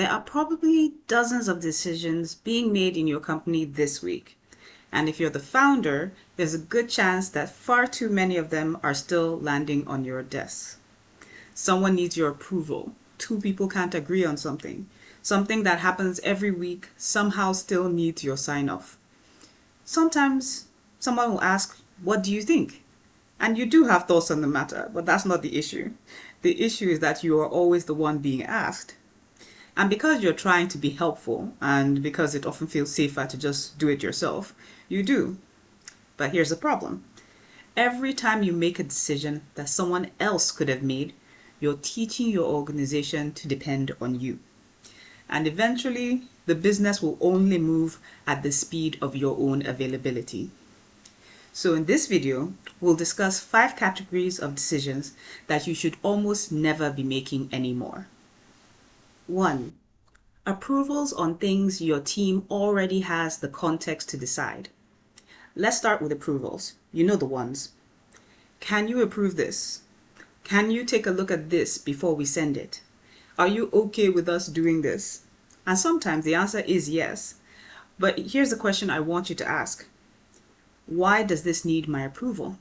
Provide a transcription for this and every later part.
There are probably dozens of decisions being made in your company this week. And if you're the founder, there's a good chance that far too many of them are still landing on your desk. Someone needs your approval. Two people can't agree on something. Something that happens every week somehow still needs your sign off. Sometimes someone will ask, "What do you think?" And you do have thoughts on the matter, but that's not the issue. The issue is that you are always the one being asked. And because you're trying to be helpful and because it often feels safer to just do it yourself, you do. But here's the problem. Every time you make a decision that someone else could have made, you're teaching your organization to depend on you. And eventually, the business will only move at the speed of your own availability. So in this video, we'll discuss 5 categories of decisions that you should almost never be making anymore. 1. Approvals on things your team already has the context to decide. Let's start with approvals. You know the ones. Can you approve this? Can you take a look at this before we send it? Are you okay with us doing this? And sometimes the answer is yes. But here's the question I want you to ask. Why does this need my approval?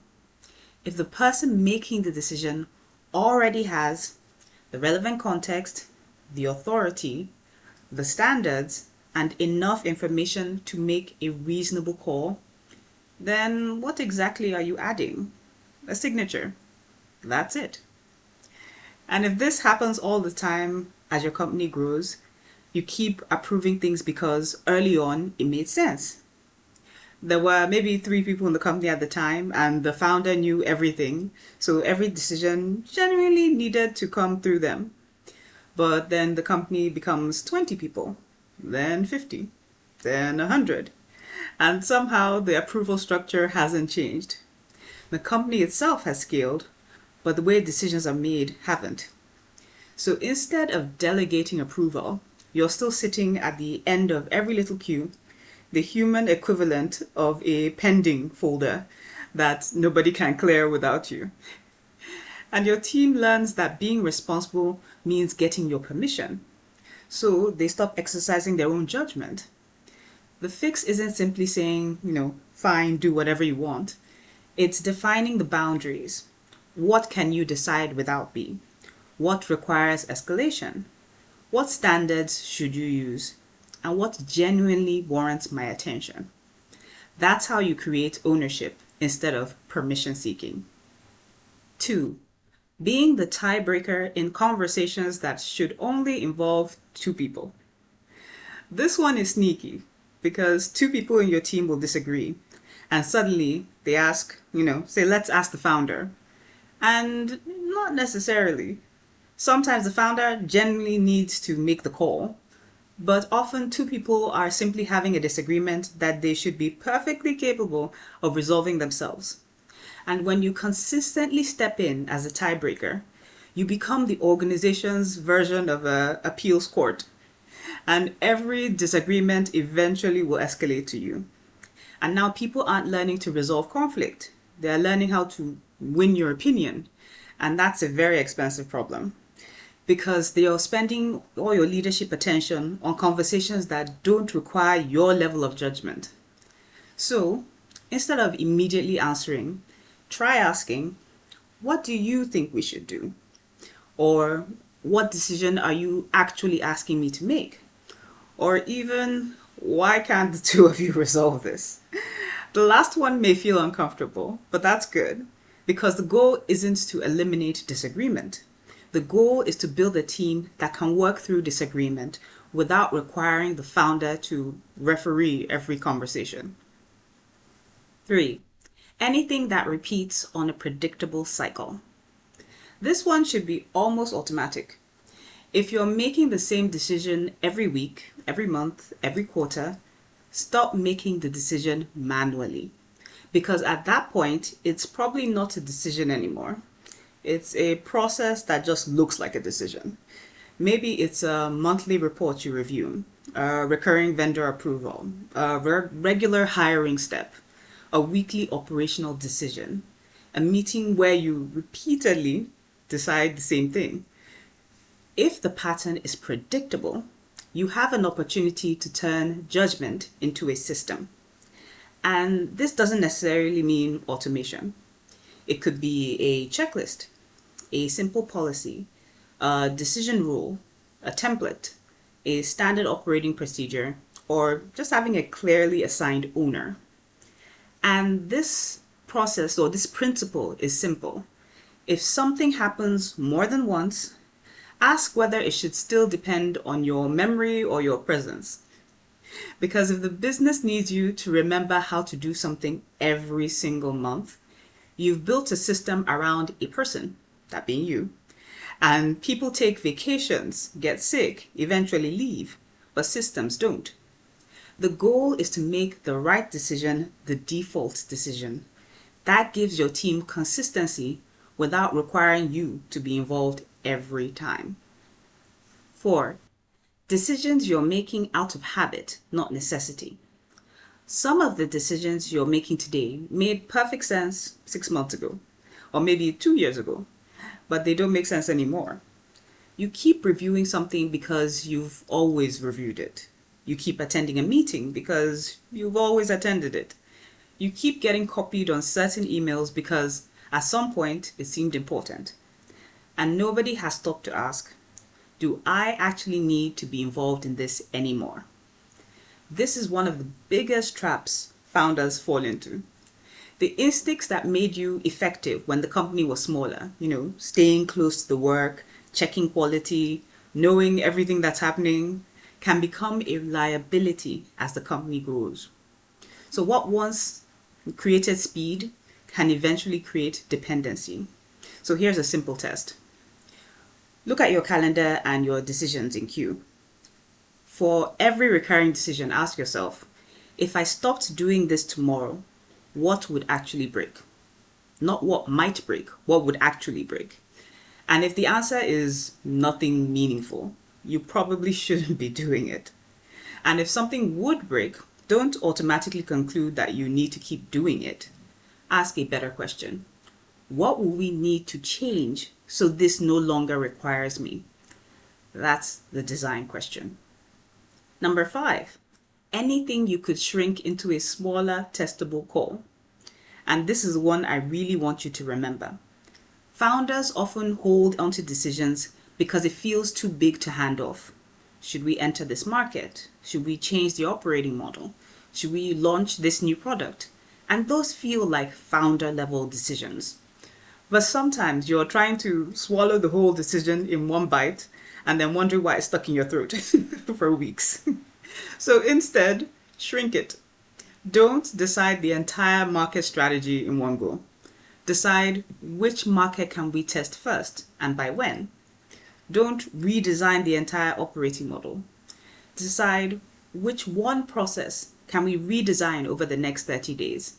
If the person making the decision already has the relevant context, the authority, the standards, and enough information to make a reasonable call, then what exactly are you adding? A signature. That's it. And if this happens all the time as your company grows, you keep approving things because early on it made sense. There were maybe 3 people in the company at the time and the founder knew everything, so every decision genuinely needed to come through them. But then the company becomes 20 people, then 50, then 100. And somehow the approval structure hasn't changed. The company itself has scaled, but the way decisions are made haven't. So instead of delegating approval, you're still sitting at the end of every little queue, the human equivalent of a pending folder that nobody can clear without you. And your team learns that being responsible means getting your permission. So they stop exercising their own judgment. The fix isn't simply saying, fine, do whatever you want. It's defining the boundaries. What can you decide without me? What requires escalation? What standards should you use? And what genuinely warrants my attention? That's how you create ownership instead of permission seeking. 2. Being the tiebreaker in conversations that should only involve 2 people. This one is sneaky because 2 people in your team will disagree and suddenly they ask, say, let's ask the founder. And not necessarily. Sometimes the founder genuinely needs to make the call, but often 2 people are simply having a disagreement that they should be perfectly capable of resolving themselves. And when you consistently step in as a tiebreaker, you become the organization's version of an appeals court. And every disagreement eventually will escalate to you. And now people aren't learning to resolve conflict. They're learning how to win your opinion. And that's a very expensive problem because they are spending all your leadership attention on conversations that don't require your level of judgment. So instead of immediately answering, try asking, what do you think we should do? Or what decision are you actually asking me to make? Or even, why can't the 2 of you resolve this? The last one may feel uncomfortable, but that's good because the goal isn't to eliminate disagreement. The goal is to build a team that can work through disagreement without requiring the founder to referee every conversation. 3. Anything that repeats on a predictable cycle. This one should be almost automatic. If you're making the same decision every week, every month, every quarter, stop making the decision manually. Because at that point, it's probably not a decision anymore. It's a process that just looks like a decision. Maybe it's a monthly report you review, a recurring vendor approval, a regular hiring step, a weekly operational decision, a meeting where you repeatedly decide the same thing. If the pattern is predictable, you have an opportunity to turn judgment into a system. And this doesn't necessarily mean automation. It could be a checklist, a simple policy, a decision rule, a template, a standard operating procedure, or just having a clearly assigned owner. And this process or this principle is simple. If something happens more than once, ask whether it should still depend on your memory or your presence. Because if the business needs you to remember how to do something every single month, you've built a system around a person, that being you. And people take vacations, get sick, eventually leave, but systems don't. The goal is to make the right decision the default decision. That gives your team consistency without requiring you to be involved every time. 4. Decisions you're making out of habit, not necessity. Some of the decisions you're making today made perfect sense 6 months ago, or maybe 2 years ago, but they don't make sense anymore. You keep reviewing something because you've always reviewed it. You keep attending a meeting because you've always attended it. You keep getting copied on certain emails because at some point it seemed important. And nobody has stopped to ask, do I actually need to be involved in this anymore? This is one of the biggest traps founders fall into. The instincts that made you effective when the company was smaller, staying close to the work, checking quality, knowing everything that's happening, can become a liability as the company grows. So what once created speed can eventually create dependency. So here's a simple test. Look at your calendar and your decisions in queue. For every recurring decision, ask yourself, if I stopped doing this tomorrow, what would actually break? Not what might break, what would actually break? And if the answer is nothing meaningful, you probably shouldn't be doing it. And if something would break, don't automatically conclude that you need to keep doing it. Ask a better question. What will we need to change so this no longer requires me? That's the design question. Number 5, anything you could shrink into a smaller testable call. And this is one I really want you to remember. Founders often hold onto decisions because it feels too big to hand off. Should we enter this market? Should we change the operating model? Should we launch this new product? And those feel like founder level decisions. But sometimes you're trying to swallow the whole decision in one bite and then wondering why it's stuck in your throat for weeks. So instead, shrink it. Don't decide the entire market strategy in one go. Decide which market can we test first and by when. Don't redesign the entire operating model. Decide which one process can we redesign over the next 30 days.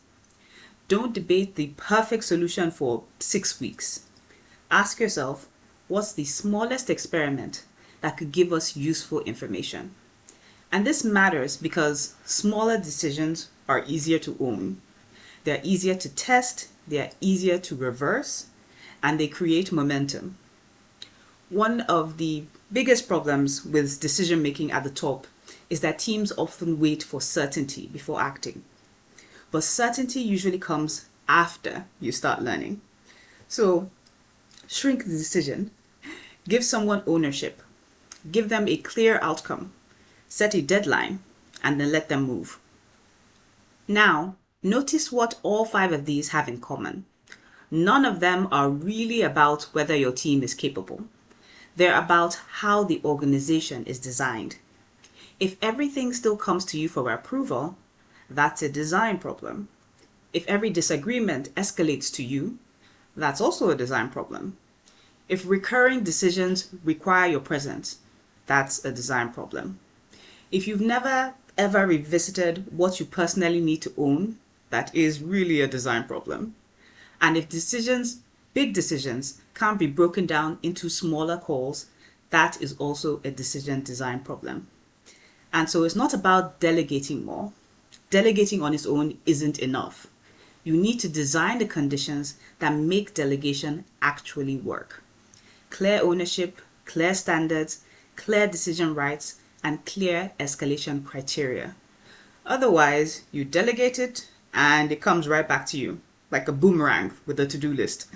Don't debate the perfect solution for 6 weeks. Ask yourself, what's the smallest experiment that could give us useful information? And this matters because smaller decisions are easier to own. They're easier to test, they're easier to reverse, and they create momentum. One of the biggest problems with decision making at the top is that teams often wait for certainty before acting. But certainty usually comes after you start learning. So shrink the decision, give someone ownership, give them a clear outcome, set a deadline, and then let them move. Now, notice what all 5 of these have in common. None of them are really about whether your team is capable. They're about how the organization is designed. If everything still comes to you for approval, that's a design problem. If every disagreement escalates to you, that's also a design problem. If recurring decisions require your presence, that's a design problem. If you've never ever revisited what you personally need to own, that is really a design problem. And if big decisions, can't be broken down into smaller calls, that is also a decision design problem. And so it's not about delegating more. Delegating on its own isn't enough. You need to design the conditions that make delegation actually work. Clear ownership, clear standards, clear decision rights, and clear escalation criteria. Otherwise, you delegate it and it comes right back to you like a boomerang with a to-do list.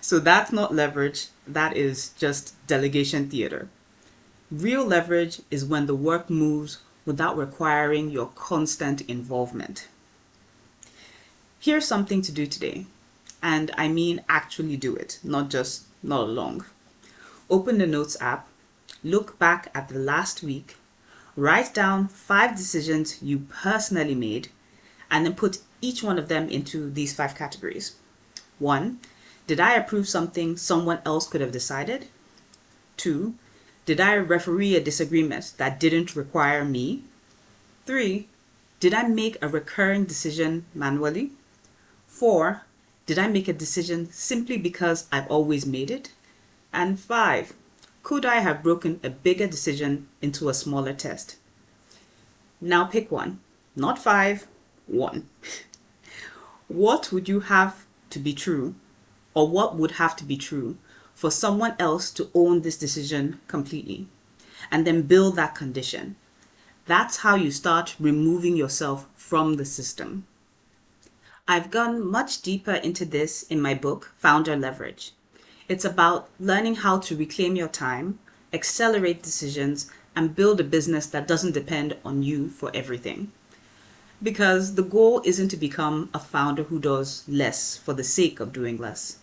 So that's not leverage, that is just delegation theater. Real leverage is when the work moves without requiring your constant involvement. Here's something to do today, and I mean actually do it, not just nod along. Open the Notes app, look back at the last week, write down 5 decisions you personally made, and then put each one of them into these 5 categories. 1. Did I approve something someone else could have decided? 2. Did I referee a disagreement that didn't require me? 3. Did I make a recurring decision manually? 4. Did I make a decision simply because I've always made it? And 5. Could I have broken a bigger decision into a smaller test? Now pick one. Not 5, 1. What would you have to be true, or what would have to be true for someone else to own this decision completely? And then build that condition. That's how you start removing yourself from the system. I've gone much deeper into this in my book, Founder Leverage. It's about learning how to reclaim your time, accelerate decisions, and build a business that doesn't depend on you for everything. Because the goal isn't to become a founder who does less for the sake of doing less.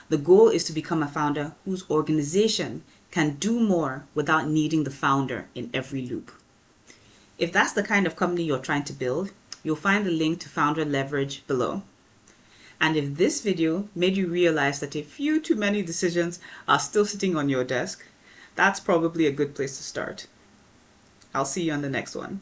The goal is to become a founder whose organization can do more without needing the founder in every loop. If that's the kind of company you're trying to build, you'll find the link to Founder Leverage below. And if this video made you realize that a few too many decisions are still sitting on your desk, that's probably a good place to start. I'll see you on the next one.